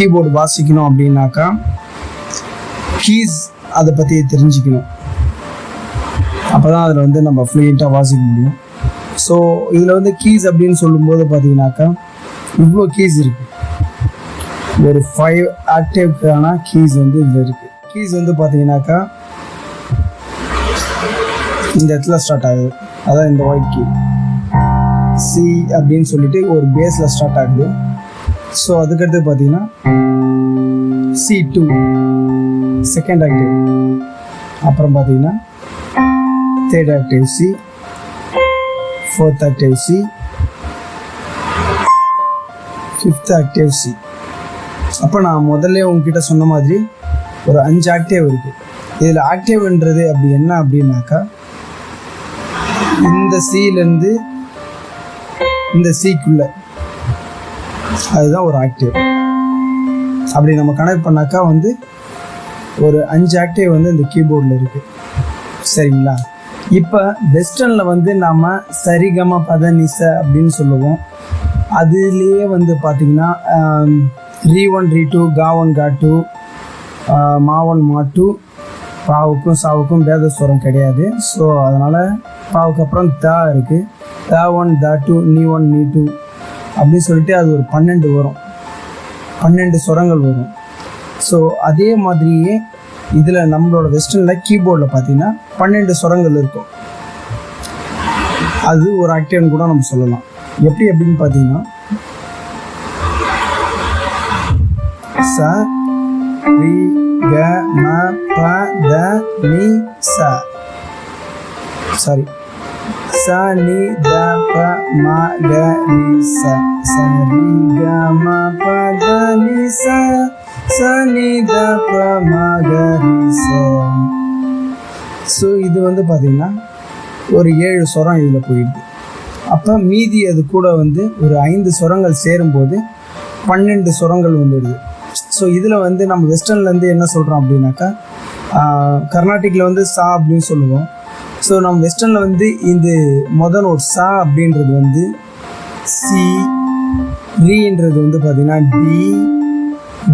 Keyboard வாசிக்கணும் அப்படின்னாக்கா keys அதை பற்றி தெரிஞ்சுக்கணும். அப்போ தான் அதில் வந்து நம்ம ஃப்ளூயண்ட்டாக வாசிக்க முடியும். ஸோ இதில் வந்து கீஸ் அப்படின்னு சொல்லும்போது பார்த்தீங்கன்னாக்கா இவ்வளோ கீஸ் இருக்குது. ஒரு 5 ஆக்டிவ்க்கான கீஸ் வந்து இதில் இருக்குது. கீஸ் வந்து பார்த்தீங்கன்னாக்கா இந்த இடத்துல ஸ்டார்ட் ஆகுது, அதான் இந்த ஒயிட் கீ சி அப்படின்னு சொல்லிட்டு ஒரு பேஸில் ஸ்டார்ட் ஆகுது. ஸோ அதுக்கடுத்து பார்த்தீங்கன்னா C2 செகண்ட் ஆக்டிவ், அப்புறம் பார்த்தீங்கன்னா third active C, fourth active C, fifth active C. அப்போ நான் முதல்ல உங்ககிட்ட சொன்ன மாதிரி ஒரு 5 ஆக்டிவ் இருக்குது. இதில் ஆக்டிவ்ன்றது அப்படி என்ன அப்படின்னாக்கா இந்த சிலேருந்து இந்த சிக்குள்ளே அதுதான் ஒரு ஆக்டிவ். அப்படி நம்ம கனெக்ட் பண்ணாக்கா வந்து ஒரு 5 ஆக்டிவ் வந்து இந்த கீபோர்டில் இருக்குது. சரிங்களா? இப்போ வெஸ்டர்னில் வந்து நாம் சரிகம பதனிச அப்படின்னு சொல்லுவோம். அதுலேயே வந்து பார்த்திங்கன்னா ரீ1 ரீ2 கா1 கா2 மா1 மா2, பாவுக்கும் சாவுக்கும் பேதஸ்வரம் கிடையாது. ஸோ அதனால் பாவுக்கு அப்புறம் தா இருக்குது, தா1 தா2 நீ1 நீ2 அப்படின்னு சொல்லிட்டு அது ஒரு 12 வரும், 12 சுரங்கள் வரும். ஸோ அதே மாதிரியே இதில் நம்மளோட வெஸ்டர்னில் கீபோர்டில் பார்த்தீங்கன்னா 12 சுரங்கள் இருக்கும். அது ஒரு ஆக்டிவ்னு கூட நம்ம சொல்லலாம். எப்படி அப்படின்னு பார்த்தீங்கன்னா ச ரி க ம ப த நி ச, சாரி ச நி த ப ம க ரி ச, ச ரி க ம ப த நி ச, ச நி த ப ம க ரி ச. ஸோ இது வந்து பார்த்திங்கன்னா ஒரு 7 சுரம் இதில் போயிடுது. அப்போ மீதி அது கூட வந்து ஒரு 5 சுரங்கள் சேரும்போது 12 சுரங்கள் வந்துடுது. ஸோ இதில் வந்து நம்ம வெஸ்டர்ன்லேருந்து என்ன சொல்கிறோம் அப்படின்னாக்கா கர்நாடிக்கில் வந்து சா அப்படின்னு சொல்லுவோம். ஸோ நம்ம வெஸ்டர்னில் வந்து இந்த நோட் சா அப்படின்றது வந்து சி, ரீன்றது வந்து பார்த்திங்கன்னா டி,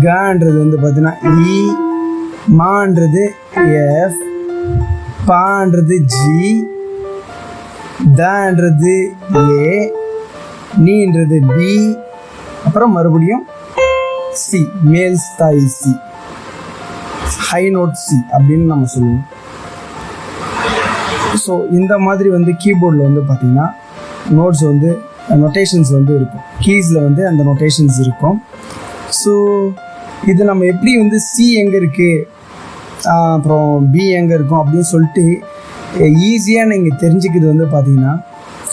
கான்றது வந்து பார்த்திங்கன்னா இ, மான்றது எஃப், பான்றது ஜி, தான்றது ஏ, நீன்றது பி, அப்புறம் மறுபடியும் சி, மேல் ஸ்தாயி சி, ஹை நோட் சி அப்படின்னு நம்ம சொல்லுவோம். ஸோ இந்த மாதிரி வந்து கீபோர்டில் வந்து பார்த்திங்கன்னா நோட்ஸ் வந்து நொட்டேஷன்ஸ் வந்து இருக்கும், கீஸில் வந்து அந்த நொட்டேஷன்ஸ் இருக்கும். ஸோ இது நம்ம எப்படி வந்து சி எங்கே இருக்குது அப்புறம் பி எங்கே இருக்கும் அப்படின்னு சொல்லிட்டு ஈஸியாக நீங்கள் தெரிஞ்சுக்கிறது வந்து பார்த்தீங்கன்னா,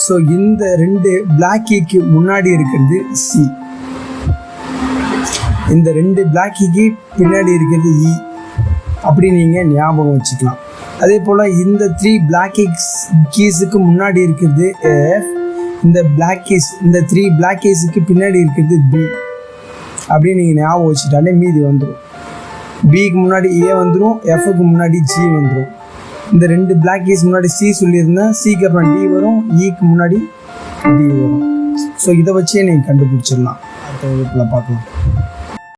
ஸோ இந்த 2 பிளாக் கீக்கு முன்னாடி இருக்கிறது சி, இந்த 2 பிளாக் கீக்கு பின்னாடி இருக்கிறது இ, அப்படி நீங்கள் ஞாபகம் வச்சுக்கலாம். அதே போல் இந்த 3 பிளாக் கீஸுக்கு முன்னாடி இருக்கிறது எஃப், இந்த பிளாக் கீஸ் இந்த 3 பிளாக் கீஸுக்கு பின்னாடி இருக்கிறது பி, அப்படின்னு நீங்கள் ஞாபகம் வச்சுட்டாலே மீதி வந்துடும். பிக்கு முன்னாடி ஏ வந்துடும், எஃப்க்கு முன்னாடி ஜி வந்துடும். இந்த 2 பிளாக் கீஸ் முன்னாடி சி சொல்லியிருந்தேன், சிக்கு அப்புறம் டி வரும், இக்கு முன்னாடி டி வரும். ஸோ இதை வச்சே நீங்கள் கண்டுபிடிச்சிடலாம். அடுத்த வகுப்பில் பார்க்கலாம்.